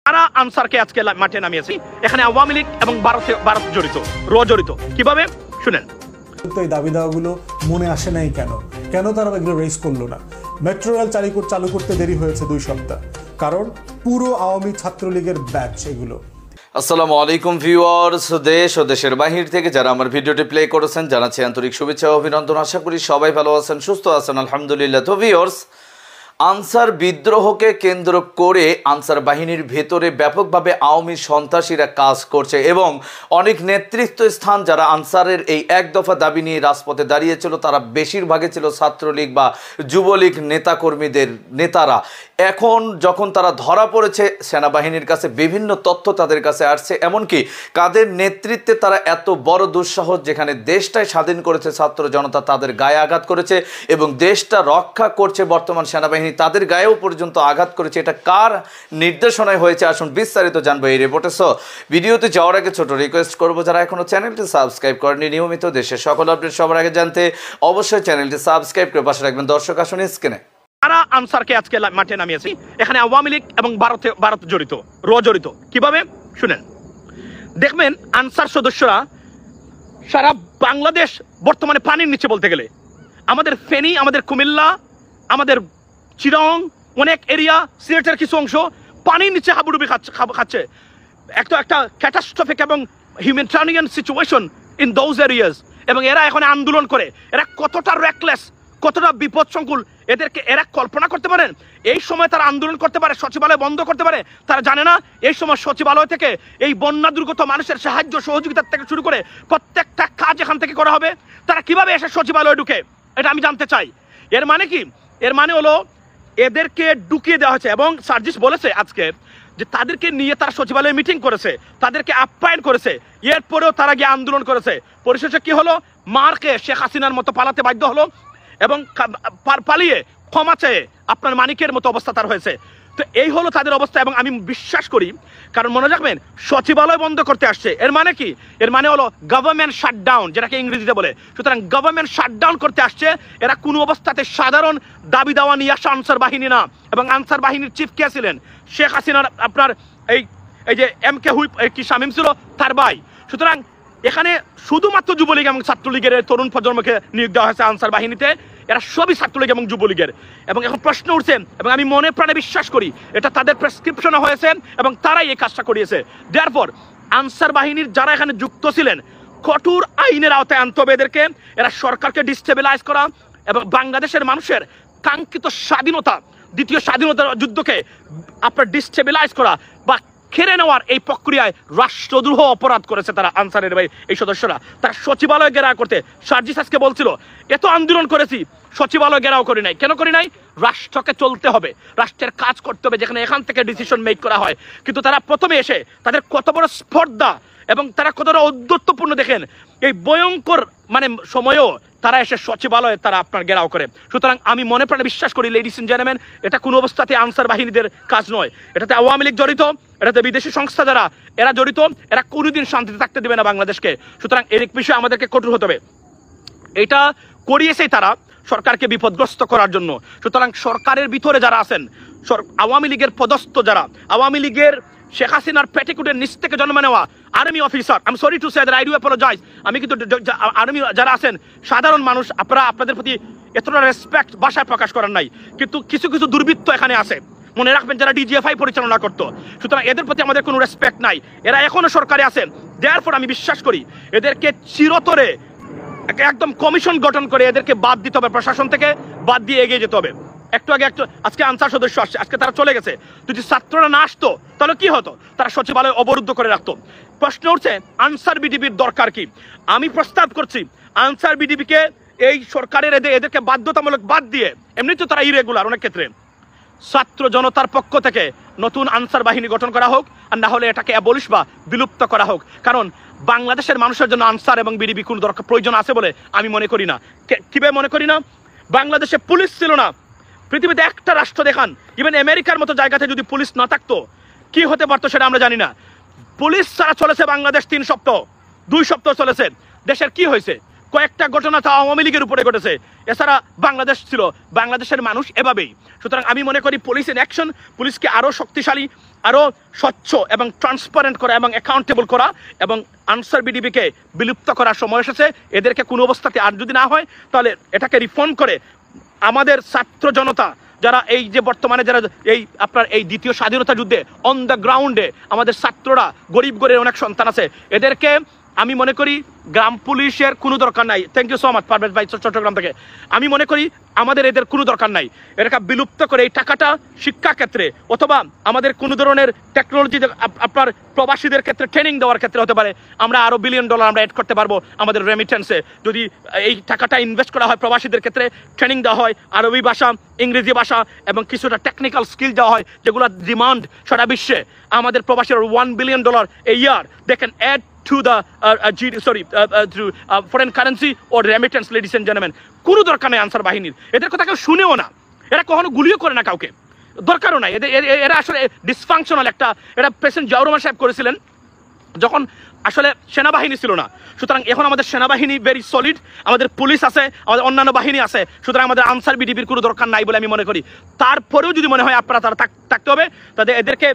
তারা আনসারকে আজকে মাঠে নামিয়েছি। এখানে আওয়ামী লীগ এবং ভারত জড়িত, জড়িত। কিভাবে শুনেন। এই দাবি দাওয়াগুলো মনে আসে নাই কেন? কেন তারা এগুলো রেজ করলো না? মেট্রো রেল চালু করতে দেরি হয়েছে 2 সপ্তাহ, কারণ পুরো আওয়ামী ছাত্রলীগের ব্যাচ এগুলো। আসসালামু আলাইকুম ভিউয়ার্স, দেশ ও দেশের বাহির থেকে যারা আমার ভিডিওটি প্লে করেছেন জানাচ্ছি আন্তরিক শুভেচ্ছা ও অভিনন্দন। আশা করি সবাই ভালো আছেন, সুস্থ আছেন, আলহামদুলিল্লাহ। তো ভিউয়ার্স, আনসার বিদ্রোহকে কেন্দ্র করে আনসার বাহিনীর ভেতরে ব্যাপকভাবে আওয়ামী সন্ত্রাসীরা কাজ করছে এবং অনেক নেতৃত্ব স্থান যারা আনসারের এই এক দফা দাবি নিয়ে রাজপথে দাঁড়িয়েছিল তারা বেশিরভাগই ছিল ছাত্রলীগ বা যুবলীগ নেতাকর্মীদের নেতারা। এখন যখন তারা ধরা পড়েছে সেনাবাহিনীর কাছে বিভিন্ন তথ্য তাদের কাছে আসছে, এমনকি কাদের নেতৃত্বে তারা এত বড় দুঃসাহস, যেখানে দেশটাই স্বাধীন করেছে ছাত্র জনতা, তাদের গায়ে আঘাত করেছে এবং দেশটা রক্ষা করছে বর্তমান সেনাবাহিনী, তাদের গায়েও পর্যন্ত আঘাত করেছে। এটা কার নির্দেশনায় হয়েছে আসুন বিস্তারিত জানবো এই রিপোর্টে। সো ভিডিওতে যাওয়ার আগে ছোট রিকোয়েস্ট করবো, যারা এখনো চ্যানেলটি সাবস্ক্রাইব করেনি, নিয়মিত দেশের সকল আপডেট সবার আগে জানতে অবশ্যই চ্যানেলটি সাবস্ক্রাইব করে পাশে রাখবেন। দর্শক আসুন স্ক্রিনে। তারা আনসারকে আজকে মাঠে নামিয়েছি। এখানে আওয়ামী লীগ এবং ভারত জড়িত, জড়িত। কিভাবে শুনেন। দেখবেন আনসার সদস্যরা সারা বাংলাদেশ বর্তমানে পানির নিচে বলতে গেলে। আমাদের ফেনী, আমাদের কুমিল্লা, আমাদের চিরং, অনেক এরিয়া, সিলেটের কিছু অংশ পানির নিচে হাবুডুবি খাচ্ছে। একটা ক্যাটাস্ট্রফিক এবং humanitarian situation in those areas. এবং এরা এখন আন্দোলন করে, এরা কতটা রেকলেস, কতটা বিপদসংকুল এরা কল্পনা করতে পারেন? এই সময় তারা আন্দোলন করতে পারে, সচিবালয় বন্ধ করতে পারে। তারা জানে না এই সময় সচিবালয় থেকে এই বন্যা দুর্গত মানুষের সাহায্য সহযোগিতা থেকে শুরু করে প্রত্যেকটা কাজ এখান থেকে করা হবে। তারা কিভাবে এসে সচিবালয়ে ঢুকে, এটা আমি জানতে চাই। এর মানে কি? এর মানে হলো এদেরকে ঢুকিয়ে দেওয়া হয়েছে এবং সার্জিস বলেছে আজকে যে তাদেরকে নিয়ে তারা সচিবালয়ে মিটিং করেছে, তাদেরকে আপ্যায়ন করেছে, এরপরেও তারা গিয়ে আন্দোলন করেছে। পরিশেষে কি হলো? মারকে শেখ হাসিনার মতো পালাতে বাধ্য হলো এবং পালিয়ে ক্ষমা চেয়ে আপনার মানিকের মতো অবস্থা তার হয়েছে। তো এই হলো তাদের অবস্থা এবং আমি বিশ্বাস করি, কারণ মনে রাখবেন সচিবালয় বন্ধ করতে আসছে। এর মানে কি? এর মানে হলো গভর্নমেন্ট শাটডাউন, যেটাকে ইংরেজিতে বলে। সুতরাং গভর্নমেন্ট শাটডাউন করতে আসছে। এরা কোনো অবস্থাতে সাধারণ দাবি দাওয়া নিয়ে আসা আনসার বাহিনী না। এবং আনসার বাহিনীর চিফ কে ছিলেন? শেখ হাসিনার আপনার এই যে MK হুইপ কি শামীম ছিল, তার ভাই। সুতরাং এখানে শুধুমাত্র যুবলীগ এবং ছাত্রলীগের তরুণ প্রজন্মকে নিয়োগ দেওয়া হয়েছে আনসার বাহিনীতে। এরা সবই ছাত্রলীগ এবং যুবলীগের। এবং এখন প্রশ্ন উঠছে এবং আমি মনে প্রাণে বিশ্বাস করি এটা তাদের প্রেসক্রিপশনে হয়েছে এবং তারাই এই কাজটা করিয়েছে। দেয়ারফর আনসার বাহিনীর যারা এখানে যুক্ত ছিলেন কঠোর আইনের আওতায় আনতে হবে এদেরকে। এরা সরকারকে ডিস্টেবিলাইজ করা এবং বাংলাদেশের মানুষের কাঙ্ক্ষিত স্বাধীনতা, দ্বিতীয় স্বাধীনতার যুদ্ধকে আপনার ডিস্টেবিলাইজ করা বা খেড়ে নেওয়ার এই প্রক্রিয়ায় রাষ্ট্রদ্রোহ অপরাধ করেছে তারা। আনসারের এই সদস্যরা তারা সচিবালয় ঘেরাও করতে, সার্জিস আজকে বলছিল এত আন্দোলন করেছি, সচিবালয় ঘেরাও করি নাই। কেন করি নাই? রাষ্ট্রকে চলতে হবে, রাষ্ট্রের কাজ করতে হবে, যেখানে এখান থেকে ডিসিশন মেক করা হয়। কিন্তু তারা প্রথমে এসে তাদের কত বড় স্পর্ধা এবং তারা কতটা ঔদ্ধত্যপূর্ণ দেখেন। এই ভয়ঙ্কর সময়ও তারা এসে সচিবালয়ে তারা আপনার ঘেরাও করে। সুতরাং আমি মনে প্রাণে বিশ্বাস করি লেডিস এন্ড জেন্টলম্যান, এটা কোনো অবস্থাতে আনসার বাহিনীদের কাজ নয়। এটাতে আওয়ামী লীগ জড়িত, এটাতে বিদেশি সংস্থা যারা এরা জড়িত, এরা কোনোদিন শান্তিতে থাকতে দেবে না বাংলাদেশকে। সুতরাং এর বিষয়ে আমাদেরকে কঠোর হতে হবে। এটা করিয়েছেই তারা সরকারকে বিপদগ্রস্ত করার জন্য। সুতরাং সরকারের ভিতরে যারা আছেন, আওয়ামী লীগের পদস্থ যারা, আওয়ামী লীগের শেখ হাসিনার পেটিকুটের নিচ থেকে জন্ম নেওয়া আর্মি অফিসার, আমি sorry to say that I do apologise, আমি কিন্তু আর্মি যারা আছেন সাধারণ মানুষ, আপনাদের প্রতি এতটা রেসপেক্ট ভাষায় প্রকাশ করার নাই। কিন্তু কিছু কিছু দুর্বৃত্ত এখানে আছে, মনে রাখবেন, যারা DGFI পরিচালনা করতো। সুতরাং এদের প্রতি আমাদের কোনো রেসপেক্ট নাই। এরা এখনো সরকারে আছেন। দেয়ারফর আমি বিশ্বাস করি এদেরকে চিরতরে একদম কমিশন গঠন করে এদেরকে বাদ দিতে হবে, প্রশাসন থেকে বাদ দিয়ে এগিয়ে যেতে হবে। আজকে আনসার সদস্য আসছে, আজকে তারা চলে গেছে। যদি ছাত্ররা না আসতো তাহলে কি হতো? তারা সচিবালয় অবরুদ্ধ করে রাখতো। প্রশ্ন উঠছে আনসার বিডিবির দরকার কি? আমি প্রস্তাব করছি আনসার বিডিবিকে এই সরকারের এদেরকে বাধ্যতামূলক বাদ দিয়ে, এমনি তো তারা ইরেগুলার অনেক ক্ষেত্রে, ছাত্র জনতার পক্ষ থেকে নতুন আনসার বাহিনী গঠন করা হোক, আর না হলে এটাকে অ্যাবলিশ বা বিলুপ্ত করা হোক। কারণ বাংলাদেশের মানুষের জন্য আনসার এবং বিডিবি কোনো প্রয়োজন আছে বলে আমি মনে করি না। কিভাবে মনে করি না? বাংলাদেশে পুলিশ ছিল না। পৃথিবীতে একটা রাষ্ট্র দেখান, ইভেন আমেরিকার মতো জায়গাতে যদি পুলিশ না থাকতো কি হতে পারতো সেটা আমরা জানি না। পুলিশ ছাড়া চলেছে বাংলাদেশ 3 সপ্তাহ, 2 সপ্তাহ চলেছে। দেশের কি হয়েছে? কয়েকটা ঘটনা তো আওয়ামী লীগের উপরে ঘটেছে, এছাড়া বাংলাদেশ ছিল, বাংলাদেশের মানুষ এভাবেই। সুতরাং আমি মনে করি পুলিশ ইন অ্যাকশন, পুলিশকে আরো শক্তিশালী আরও স্বচ্ছ এবং ট্রান্সপারেন্ট করা এবং অ্যাকাউন্টেবল করা এবং আনসার বিডিবিকে বিলুপ্ত করার সময় এসেছে। এদেরকে কোনো অবস্থাতে আর যদি না হয় তাহলে এটাকে রিফর্ম করে আমাদের ছাত্র জনতা যারা এই যে বর্তমানে যারা এই আপনার এই দ্বিতীয় স্বাধীনতা যুদ্ধে অন দ্য গ্রাউন্ডে আমাদের ছাত্ররা গরিব গরিব অনেক সন্তান আছে, এদেরকে আমি মনে করি গ্রাম পুলিশের কোনো দরকার নাই। Thank you so much Parvez ভাই চট্টগ্রাম থেকে। আমি মনে করি আমাদের এদের কোনো দরকার নাই, এটাকে বিলুপ্ত করে এই টাকাটা শিক্ষা ক্ষেত্রে অথবা আমাদের কোনো ধরনের টেকনোলজি আপনার প্রবাসীদের ক্ষেত্রে ট্রেনিং দেওয়ার ক্ষেত্রে হতে পারে। আমরা আরও $1 বিলিয়ন আমরা অ্যাড করতে পারবো আমাদের রেমিটেন্সে যদি এই টাকাটা ইনভেস্ট করা হয়, প্রবাসীদের ক্ষেত্রে ট্রেনিং দেওয়া হয়, আরবি ভাষা, ইংরেজি ভাষা এবং কিছুটা টেকনিক্যাল স্কিল দেওয়া হয় যেগুলো ডিমান্ড সারা বিশ্বে। আমাদের প্রবাসীর $1 billion a year they can add to the through foreign currency or remittance, ladies and gentlemen. কোনো দরকার নেই আনসার বাহিনীর, এদের কথা কেউ শুনেও না, এরা কখনো গুলিও করে না কাউকে, দরকারও নাই এরা আসলে ডিসফাংশনাল একটা। এটা প্রেসিডেন্ট জিয়াউর রহমান সাহেব করেছিলেন যখন আসলে সেনাবাহিনী ছিল না। সুতরাং এখন আমাদের সেনাবাহিনী ভেরি সলিড, আমাদের পুলিশ আছে, আমাদের অন্যান্য বাহিনী আছে, সুতরাং আমাদের আনসার বিডিবির কোনো দরকার নাই বলে আমি মনে করি। তারপরেও যদি মনে হয় আপনারা তারা থাকতে হবে, তাদের এদেরকে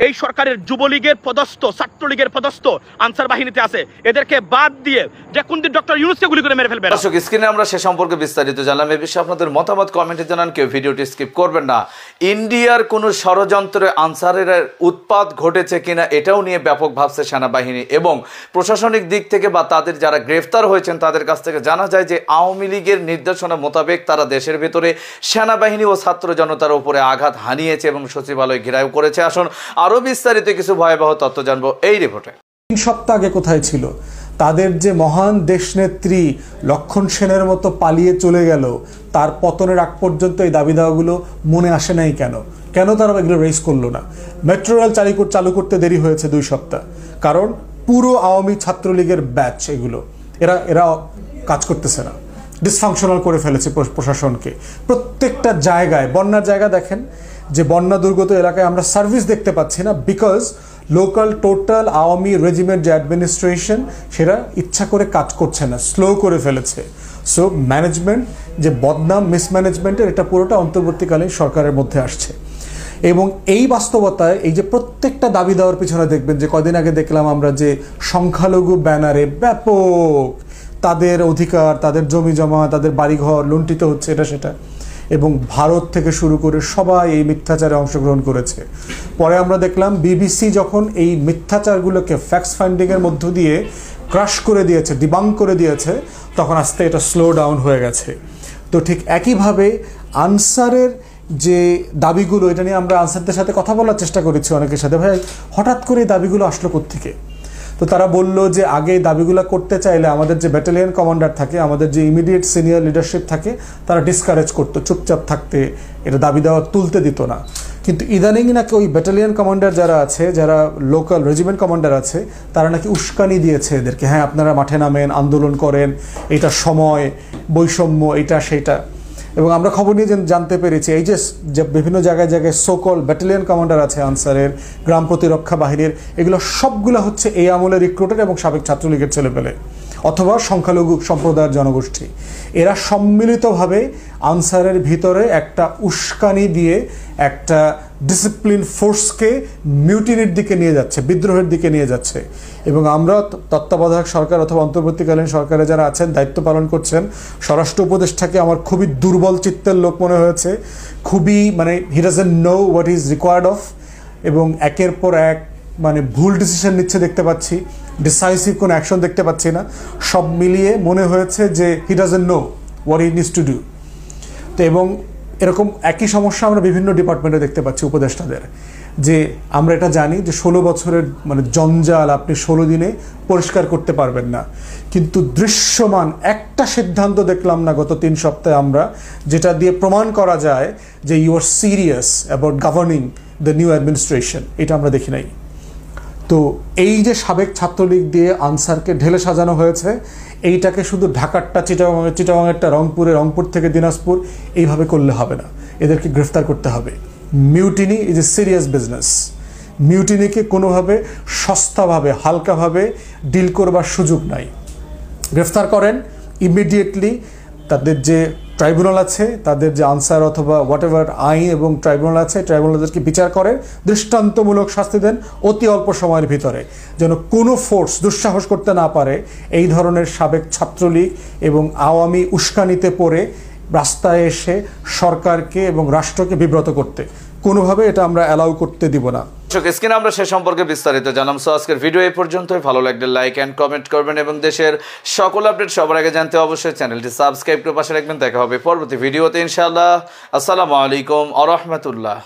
এই সরকারের যুবলীগের পদস্থ, ছাত্রলীগের পদস্থ আনসার বাহিনীতে আছে, এদেরকে বাদ দিয়ে যে কোন দিন ডক্টর ইউনূসকে গুলি করে মেরে ফেলবে। দর্শক, স্ক্রিনে আমরা সে সম্পর্কে বিস্তারিত জানলাম। এই বিষয়ে আপনাদের মতামত কমেন্টে জানান, কেউ ভিডিওটি স্কিপ করবেন না। ইন্ডিয়ার কোনো ষড়যন্ত্রে আনসারের উৎপাত ঘটেছে কিনা এটাও নিয়ে ব্যাপক ভাবছে সেনাবাহিনী এবং প্রশাসনিক দিক থেকে বা তাদের যারা গ্রেফতার হয়েছেন তাদের কাছ থেকে জানা যায় যে আওয়ামী লীগের নির্দেশনা মোতাবেক তারা দেশের ভেতরে সেনাবাহিনী ও ছাত্র জনতার উপরে আঘাত হানিয়েছে এবং সচিবালয় ঘেরাও করেছে। আসুন আরো বিস্তারিত কিছু ভয়াবহ তথ্য জানবো এই রিপোর্টে। 3 সপ্তাহ আগে কোথায় ছিল তাদের যে মহান দেশনেত্রী লক্ষণ সেনের মতো পালিয়ে চলে গেল, তার পতনের আগ পর্যন্ত এই দাবি দাওয়াগুলো মনে আসে নাই কেন? কেন তারা এগুলো রেজ করলো না? মেট্রো রেল চালু করতে দেরি হয়েছে 2 সপ্তাহ, কারণ পুরো আওয়ামী ছাত্রলীগের ব্যাচ এগুলো এরা কাজ করতেছে না, ডিসফাংশনাল করে ফেলেছে প্রশাসনকে। প্রত্যেকটা জায়গায়, বন্যার জায়গা দেখেন যে বন্যা দুর্গত এলাকায় আমরা সার্ভিস দেখতে পাচ্ছি না, because local total Awami regiment যে অ্যাডমিনিস্ট্রেশন সেটা ইচ্ছা করে কাজ করছে না, স্লো করে ফেলেছে। সো ম্যানেজমেন্ট যে বদনাম, মিসম্যানেজমেন্টের এটা পুরোটা অন্তর্বর্তীকালীন সরকারের মধ্যে আসছে। এবং এই বাস্তবতায় এই যে প্রত্যেকটা দাবি দেওয়ার পিছনে দেখবেন যে কদিন আগে দেখলাম আমরা যে সংখ্যালঘু ব্যানারে ব্যাপক তাদের অধিকার, তাদের জমি জমা, তাদের বাড়িঘর লুণ্ঠিত হচ্ছে, এটা সেটা, এবং ভারত থেকে শুরু করে সবাই এই মিথ্যাচারে অংশগ্রহণ করেছে। পরে আমরা দেখলাম বিবিসি যখন এই মিথ্যাচারগুলোকে ফ্যাক্টস ফাইন্ডিংয়ের মধ্য দিয়ে ক্রাশ করে দিয়েছে, ডিবাঙ্ক করে দিয়েছে, তখন আস্তে এটা স্লো ডাউন হয়ে গেছে। তো ঠিক একইভাবে আনসারের যে দাবিগুলো, এটা নিয়ে আমরা আনসারদের সাথে কথা বলার চেষ্টা করেছি অনেকের সাথে, ভাই হঠাৎ করে এই দাবিগুলো আসলো কোত্থেকে? তো তারা বলল যে আগে দাবিগুলো করতে চাইলে আমাদের যে ব্যাটালিয়ন কমান্ডার থাকে, আমাদের যে ইমিডিয়েট সিনিয়র লিডারশিপ থাকে, তারা ডিসকারেজ করতো, চুপচাপ থাকতে, এটা দাবি দেওয়া তুলতে দিত না। কিন্তু ইদানিং নাকি ওই ব্যাটালিয়ন কমান্ডার যারা আছে, যারা লোকাল রেজিমেন্ট কমান্ডার আছে, তারা নাকি উস্কানি দিয়েছে এদেরকে, হ্যাঁ আপনারা মাঠে নামেন, আন্দোলন করেন, এটা সময়, বৈষম্য, এটা সেটা। এবং আমরা খবর নিয়ে জানতে পেরেছি এই যে বিভিন্ন জায়গায় সোকল ব্যাটালিয়ন কমান্ডার আছে আনসারের, গ্রাম প্রতিরক্ষা বাহিনীর, এগুলো সবগুলো হচ্ছে এই আমলের রিক্রুটার এবং সাবেক ছাত্রলীগের ছেলেপেলে অথবা সংখ্যালঘু সম্প্রদায়ের জনগোষ্ঠী। এরা সম্মিলিতভাবে আনসারের ভিতরে একটা উস্কানি দিয়ে একটা ডিসিপ্লিন ফোর্সকে মিউটিনির দিকে নিয়ে যাচ্ছে, বিদ্রোহের দিকে নিয়ে যাচ্ছে। এবং আমরা তত্ত্বাবধায়ক সরকার অথবা অন্তর্বর্তীকালীন সরকারে যারা আছেন, দায়িত্ব পালন করছেন, স্বরাষ্ট্র উপদেষ্টাকে আমার খুবই দুর্বল চিত্তের লোক মনে হয়েছে, খুবই he doesn't know what is required of, এবং একের পর এক ভুল ডিসিশন নিচ্ছে দেখতে পাচ্ছি, ডিসাইসিভ কোনো অ্যাকশন দেখতে পাচ্ছি না। সব মিলিয়ে মনে হয়েছে যে he doesn't know what he needs to do. তো এবং এরকম একই সমস্যা আমরা বিভিন্ন ডিপার্টমেন্টে দেখতে পাচ্ছি উপদেষ্টাদের, যে আমরা এটা জানি যে 16 বছরের জঞ্জাল আপনি 16 দিনে পরিষ্কার করতে পারবেন না, কিন্তু দৃশ্যমান একটা সিদ্ধান্ত দেখলাম না গত 3 সপ্তাহে আমরা, যেটা দিয়ে প্রমাণ করা যায় যে you are serious about governing the new administration, এটা আমরা দেখি নাই। তো এই যে সাবেক ছাত্রলীগ দিয়ে আনসারকে ঢেলে সাজানো হয়েছে, এইটাকে শুধু ঢাকারটা চিটাগাংয়েরটা রংপুর থেকে দিনাজপুর এইভাবে করলে হবে না, এদেরকে গ্রেফতার করতে হবে। Mutiny is a serious business. মিউটিনিকে কোনোভাবে সস্তাভাবে, হালকাভাবে ডিল করবার সুযোগ নাই। গ্রেফতার করেন ইমিডিয়েটলি, তাদের যে ট্রাইব্যুনাল আছে, তাদের যে আনসার অথবা হোয়াট এভার আইন এবং ট্রাইব্যুনাল আছে, ট্রাইব্যুনালদেরকে বিচার করেন, দৃষ্টান্তমূলক শাস্তি দেন অতি অল্প সময়ের ভিতরে, যেন কোনো ফোর্স দুঃসাহস করতে না পারে এই ধরনের সাবেক ছাত্রলীগ এবং আওয়ামী উস্কানিতে পড়ে রাস্তায় এসে সরকারকে এবং রাষ্ট্রকে বিব্রত করতে। কোনোভাবে এটা আমরা অ্যালাউ করতে দিব না। স্ক্রিনে আমরা সে সম্পর্কে বিস্তারিত জানাম। সো আজকের ভিডিও এই পর্যন্তই। ভালো লাগলে লাইক অ্যান্ড কমেন্ট করবেন এবং দেশের সকল আপডেট সবার আগে জানতে অবশ্যই চ্যানেলটি সাবস্ক্রাইব করে পাশে রাখবেন। দেখা হবে পরবর্তী ভিডিওতে ইনশাআল্লাহ। আসসালামু আলাইকুম ওয়া রাহমাতুল্লাহ।